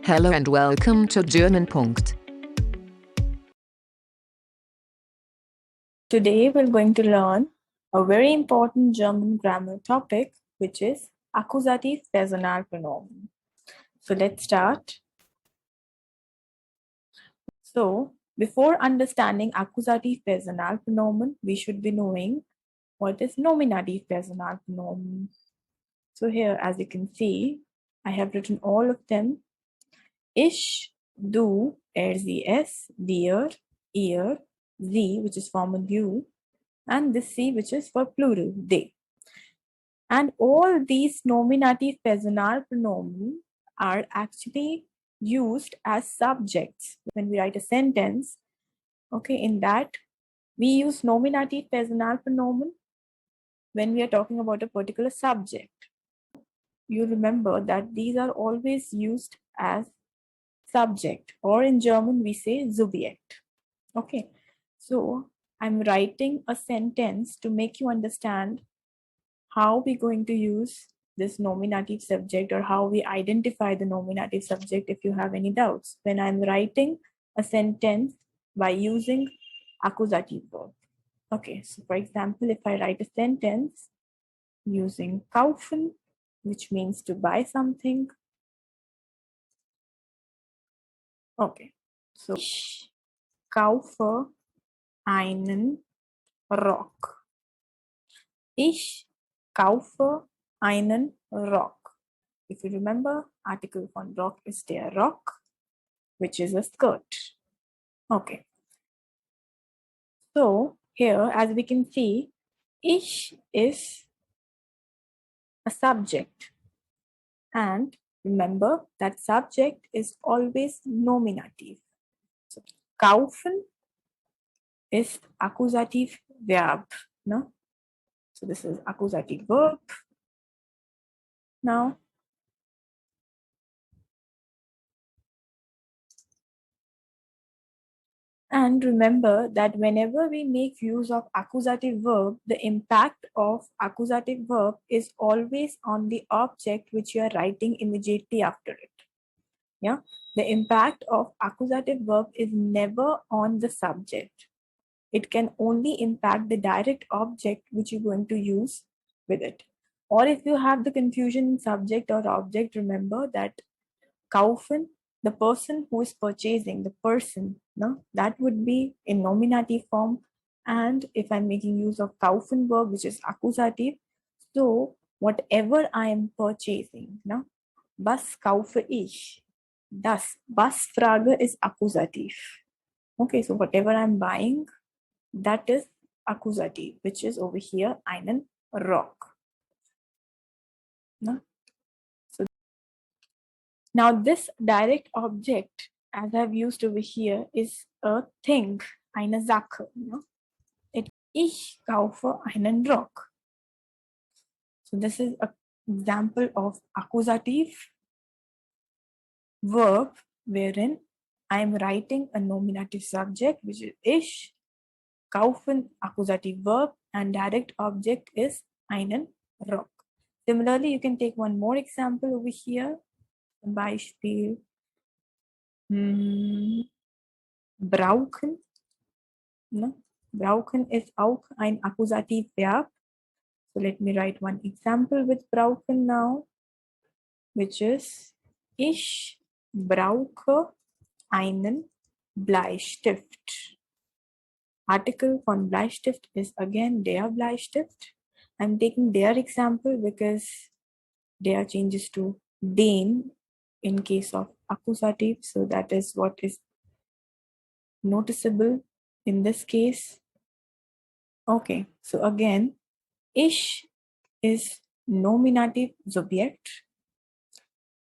Hello and welcome to German Punkt. Today we're going to learn a very important German grammar topic, which is Akkusativ Personal Pronomen. So let's start. So before understanding Akkusativ Personal Pronomen, we should be knowing what is Nominativ Personal Pronomen. So here, as you can see, I have written all of them. Ich, du, sie, es, wir, ihr, sie, which is formal you, and this sie, which is for plural, they. And all these nominative personal pronomen are actually used as subjects when we write a sentence. Okay, in that we use nominative personal pronomen when we are talking about a particular subject. You remember that these are always used as subject, or in German we say Subjekt. Okay, so I'm writing a sentence to make you understand how we're going to use this nominative subject, or how we identify the nominative subject if you have any doubts. When I'm writing a sentence by using accusative verb. Okay, so for example, if I write a sentence using kaufen, which means to buy something. Okay, so ich kaufe einen Rock. Ich kaufe einen Rock. If you remember, article von Rock is der Rock, which is a skirt. Okay. So here, as we can see, ich is a subject. And remember that subject is always nominative. So kaufen is accusative verb. No? So this is accusative verb. Now, and remember that whenever we make use of accusative verb, the impact of accusative verb is always on the object which you are writing immediately after it. Yeah, the impact of accusative verb is never on the subject. It can only impact the direct object which you're going to use with it. Or if you have the confusion in subject or object, remember that kaufen, the person who is purchasing, the person, no, that would be in nominative form. And if I'm making use of kaufen verb, which is accusative, so whatever I am purchasing, no, was kaufe ich? Das, was Frage is accusative. Okay, so whatever I'm buying, that is accusative, which is over here einen Rock. No? So now this direct object, as I've used over here, is a thing, eine Sache. No? Ich kaufe einen Rock. So this is an example of accusative verb wherein I am writing a nominative subject, which is ich, kaufen, accusative verb, and direct object is einen Rock. Similarly, you can take one more example over here. Beispiel brauchen. No? Brauchen is auch ein accusative verb. So let me write one example with brauchen now, which is ich brauche einen Bleistift. Article von Bleistift is again der Bleistift. I'm taking their example because der changes to den in case of accusative. So that is what is noticeable in this case. Okay, so again, ich is nominative Subjekt.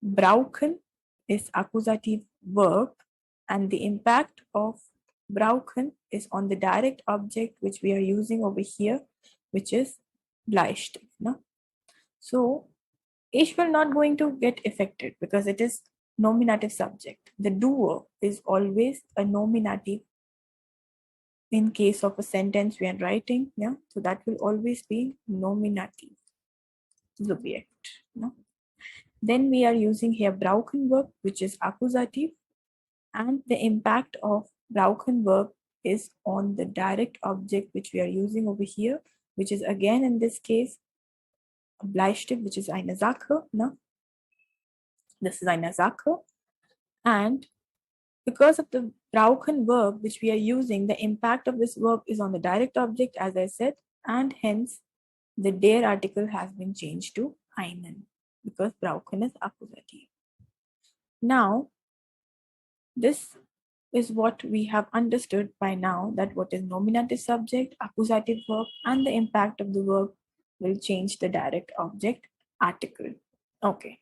Brauchen is accusative verb, and the impact of brauchen is on the direct object which we are using over here, which is Bleistift. No? So ich will not going to get affected because it is nominative subject. The doer is always a nominative in case of a sentence we are writing. Yeah, so that will always be nominative Subjekt. No? Then we are using here brauchen verb, which is accusative, and the impact of brauchen verb is on the direct object which we are using over here, which is again in this case a Bleistift, which is eine Sache. No? This is eine Sache. And because of the brauchen verb which we are using, the impact of this verb is on the direct object, as I said, and hence the der article has been changed to einen because brauchen is accusative. Now, this is what we have understood by now, that what is nominative subject, accusative verb, and the impact of the verb will change the direct object article. Okay.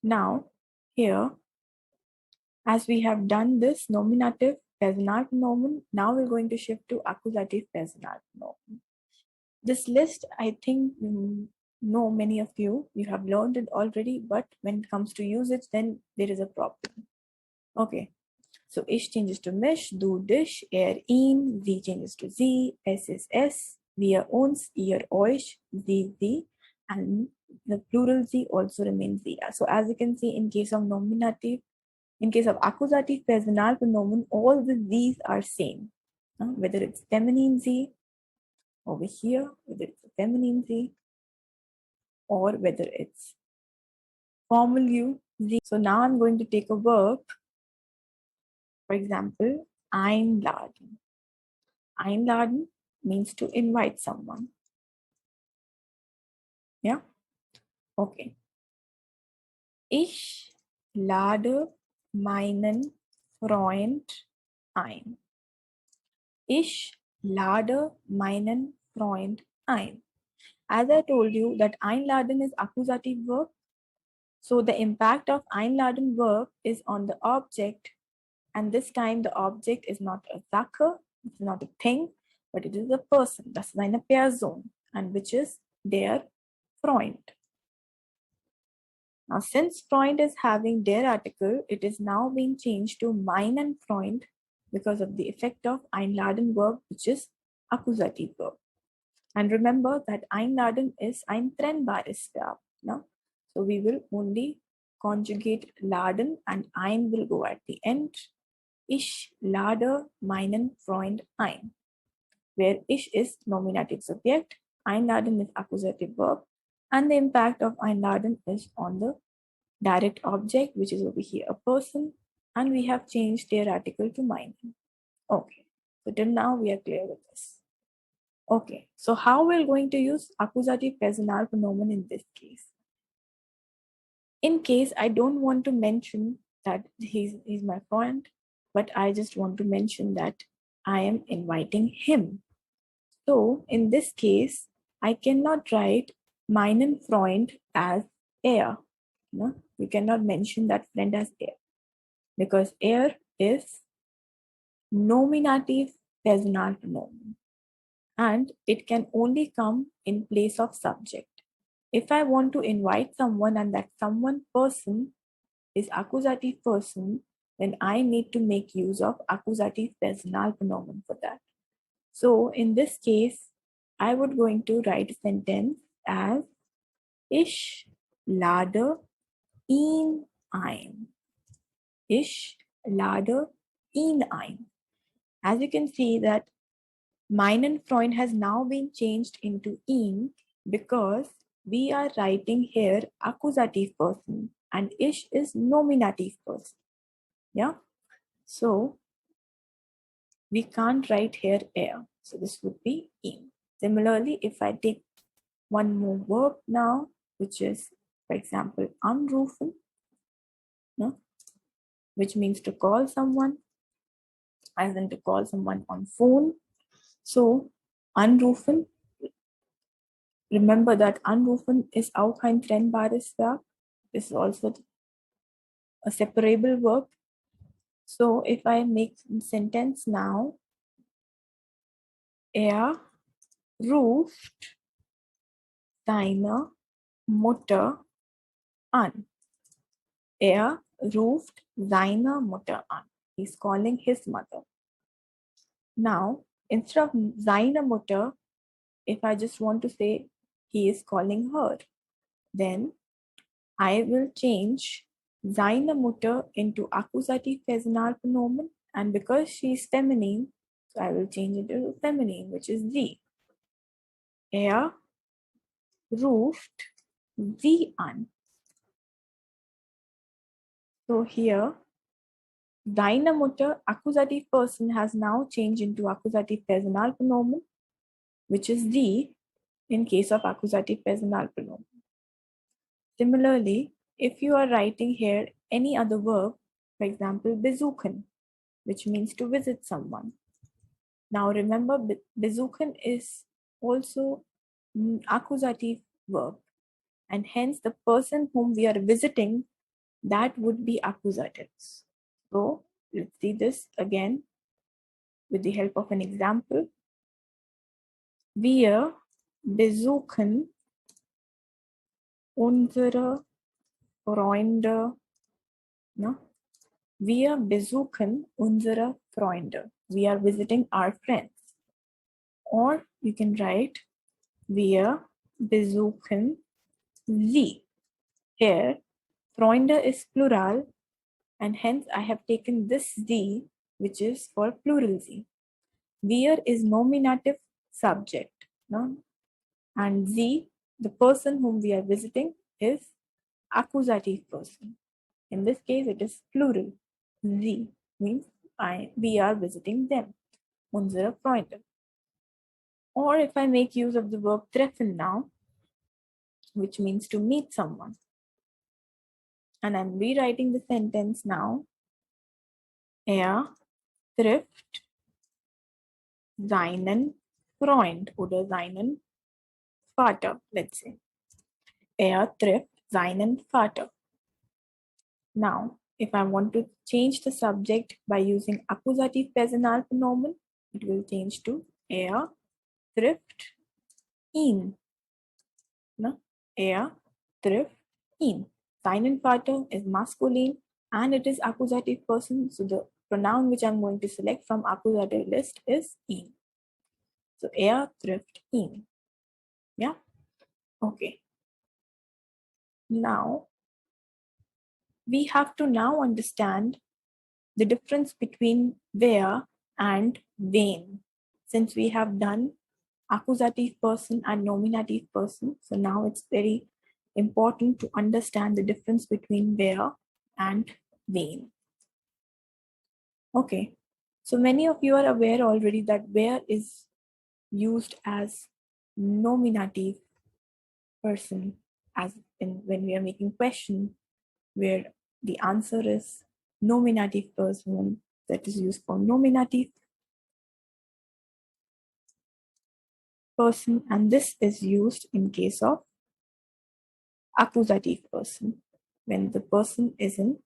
Now, here, as we have done this nominative Personalpronomen, now we're going to shift to Accusative Personalpronomen. This list, I think, know many of you have learned it already, but when it comes to usage, then there is a problem. Okay, so ich changes to mich, du dich, ihn, sie changes to sie, es ist es, wir uns, ihr euch, sie, and the plural sie also remains sie. So as you can see, in case of nominative, in case of accusative Personalpronomen, all the these are same. Whether it's feminine sie over here, whether it's a feminine sie, or whether it's formal you. So now I'm going to take a verb. For example, einladen. Einladen means to invite someone. Yeah? Okay. Ich lade meinen Freund ein. Ich lade meinen Freund ein. As I told you that einladen is accusative verb. So the impact of einladen verb is on the object, and this time the object is not a Sache, it's not a thing, but it is a person. Das ist eine Person, and which is der Freund. Now, since Freund is having der article, it is now being changed to meinen Freund because of the effect of einladen verb, which is accusative verb. And remember that einladen is ein trennbares Verb. No? So we will only conjugate laden and ein will go at the end. Ich lade meinen Freund ein, where ich is nominative subject, einladen is accusative verb, and the impact of einladen is on the direct object, which is over here a person, and we have changed their article to meinen. Okay, so till now we are clear with this. Okay, so how we're going to use accusative Personalpronomen in this case? In case I don't want to mention that he's my friend, but I just want to mention that I am inviting him. So in this case, I cannot write meinen Freund as er. No? You cannot mention that friend as er because er is nominative Personalpronomen and it can only come in place of subject. If I want to invite someone and that someone person is accusative person, then I need to make use of accusative Personalpronomen for that. So in this case, I would going to write a sentence as ich lade ihn ein. Ich lade ihn ein. As you can see that meinen Freund has now been changed into ihn because we are writing here accusative person and ich is nominative person. Yeah. So we can't write here er. So this would be ihn. Similarly, if I take one more verb now, which is, for example, anrufen, no? Which means to call someone, as in to call someone on phone. So anrufen, remember that anrufen is auch ein trennbares Verb. This is also a separable verb. So if I make a sentence now, er ruft seine Mutter an. Er ruft seine Mutter an. He's calling his mother. Now, instead of seine Mutter, if I just want to say he is calling her, then I will change seine Mutter into Akkusativ Personalpronomen, and because she is feminine, so I will change it to feminine, which is sie. Er ruft sie an. So here, seine Mutter, accusative person, has now changed into Accusative Personalpronomen, which is sie in case of Accusative Personalpronomen. Similarly, if you are writing here any other verb, for example, besuchen, which means to visit someone. Now remember, besuchen is also accusative verb, and hence the person whom we are visiting, that would be accusatives. So let's see this again with the help of an example. Wir besuchen unsere Freunde. No? Wir besuchen unsere Freunde. We are visiting our friends. Or you can write wir besuchen sie. Here, Freunde is plural, and hence I have taken this sie, which is for plural sie. Wir is nominative subject, no? And sie, the person whom we are visiting, is accusative person. In this case, it is plural. Sie means we are visiting them. Unsere Freunde. Or if I make use of the verb treffen now, which means to meet someone. And I'm rewriting the sentence now. Er trifft seinen Freund oder seinen Vater, let's say. Er trifft seinen Vater. Now, if I want to change the subject by using Akkusativ Personalpronomen, it will change to er trifft ihn. No? Er trifft ihn. Seinen Vater is masculine and it is accusative person. So the pronoun which I'm going to select from accusative list is ihn. So er trifft ihn. Yeah? Okay. Now, we have to now understand the difference between wer and wen. Since we have done accusative person and nominative person, so now it's very important to understand the difference between wer and wen. Okay, so many of you are aware already that wer is used as nominative person, as in when we are making question where the answer is nominative person, that is used for nominative person, and this is used in case of accusative person when the person is in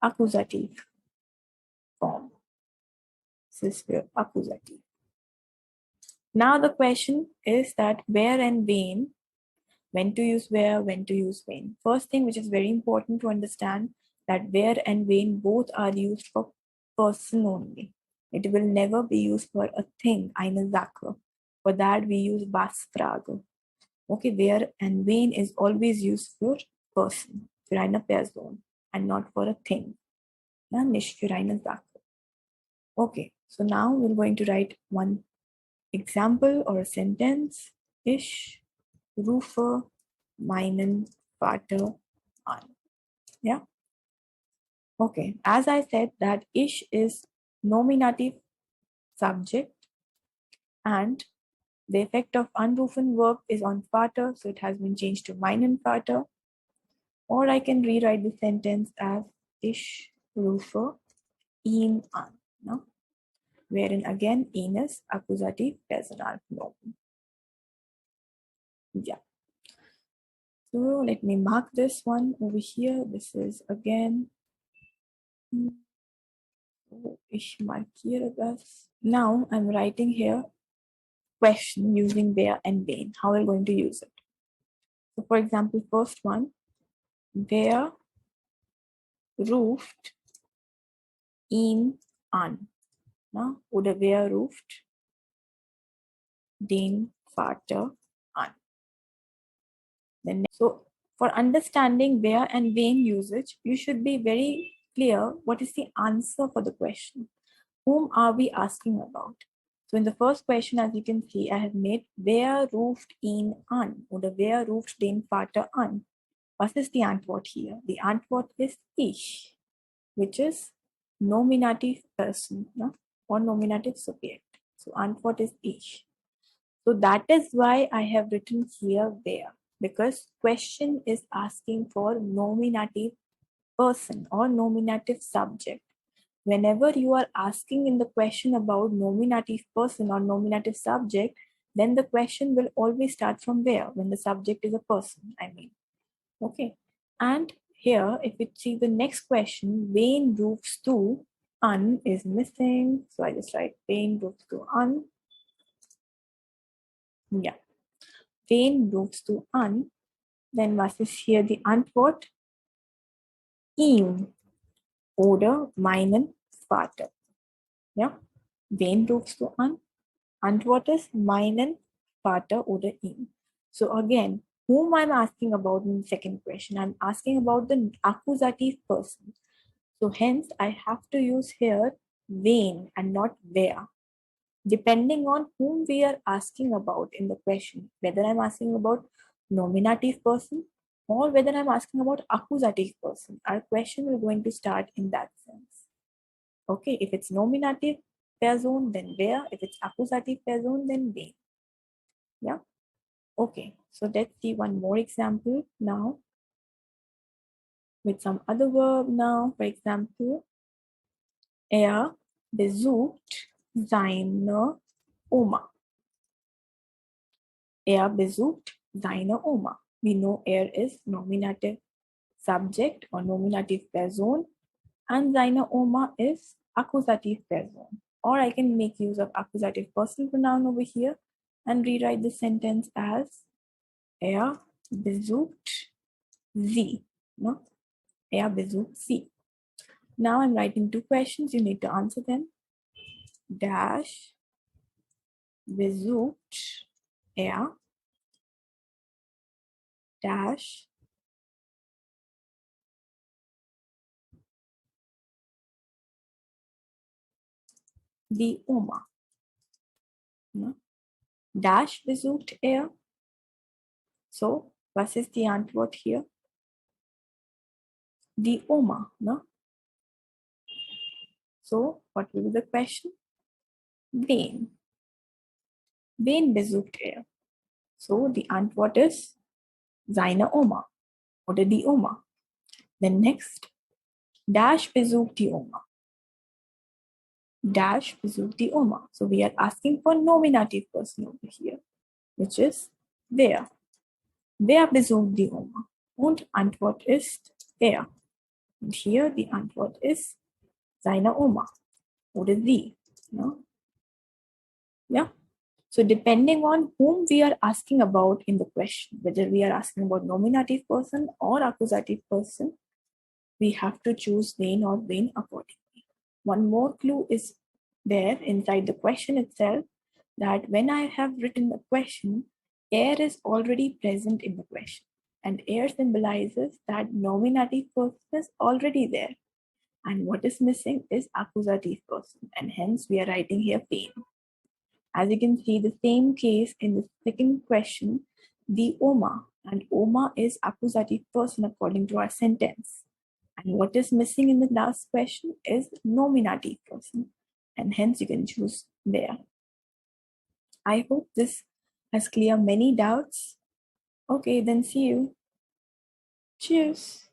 accusative form. This is where accusative. Now the question is that wer and when to use wer, when to use wen. First thing which is very important to understand that wer and wen both are used for person only. It will never be used for a thing, eine Sache. For that we use was-Frage. Okay, wer and wen is always used for person, für eine Person, and not for a thing. Ja, nicht für eine Sache. Okay, so now we're going to write one example or a sentence. Ich rufe meinen Vater an. Yeah. Okay, as I said that ich is nominative subject and the effect of unrufen verb is on Vater, so it has been changed to meinen Vater. Or I can rewrite the sentence as ich rufe ihn an. No? Wherein again, ihn is accusative Personalpronomen. Yeah. So let me mark this one over here. This is again, ich markiere das. Now I'm writing here question using wer and wen. How are we going to use it? So for example, first one, wer ruft ihn an? Na? Oder wer ruft den Vater an? Then, so For understanding where and when usage, you should be very clear what is the answer for the question. Whom are we asking about? So in the first question, as you can see, I have made wer ruft ihn an oder wer ruft den Vater an. Was ist die Antwort hier? Die Antwort ist ich, which is nominative person, no? Or nominative subject. So Antwort is ich. So that is why I have written here where, because question is asking for nominative person or nominative subject. Whenever you are asking in the question about nominative person or nominative subject, then the question will always start from where, when the subject is a person, I mean. Okay. And here, if we see the next question, wen rufst du an is missing. So I just write wen rufst du an. Yeah. Wen rufst du an? Then was ist hier die Antwort? Ihn oder meinen Vater. Ja. Wen rufst du an? Antwort ist meinen Vater oder ihn. So again, whom I'm asking about in the second question, I'm asking about the accusative person. So hence I have to use here wen and not where. Depending on whom we are asking about in the question, whether I'm asking about nominative person or whether I'm asking about accusative person, our question will going to start in that sense. Okay, if it's nominative person, then where. If it's accusative person, then wen. Yeah. Okay, so let's see one more example now with some other verb now. For example, er besucht seine Oma. Er besucht seine Oma. We know er is nominative subject or nominative person, and seine Oma is accusative person. Or I can make use of accusative personal pronoun over here and rewrite the sentence as er besucht sie. No? Er besucht sie. Now I'm writing two questions. You need to answer them. Dash besucht er dash die Oma. No? Dash besucht er. So, was ist die Antwort hier? Die Oma. No? So, what will be the question? Wen? Wen besucht er? So, die Antwort ist seine Oma oder die Oma. Then next, Dash besucht die Oma. Dash besucht die Oma. So, we are asking for nominative person over here, which is wer. Wer besucht die Oma? Und Antwort ist er. Und hier die Antwort ist seine Oma oder sie. No? Yeah. So depending on whom we are asking about in the question, whether we are asking about nominative person or accusative person, we have to choose wen or wen accordingly. One more clue is there inside the question itself, that when I have written the question, er is already present in the question. And er symbolizes that nominative person is already there. And what is missing is accusative person. And hence we are writing here wen. As you can see, the same case in the second question, the Oma. And Oma is accusative person according to our sentence. And what is missing in the last question is nominative person. And hence you can choose there. I hope this has cleared many doubts. Okay, then see you. Cheers.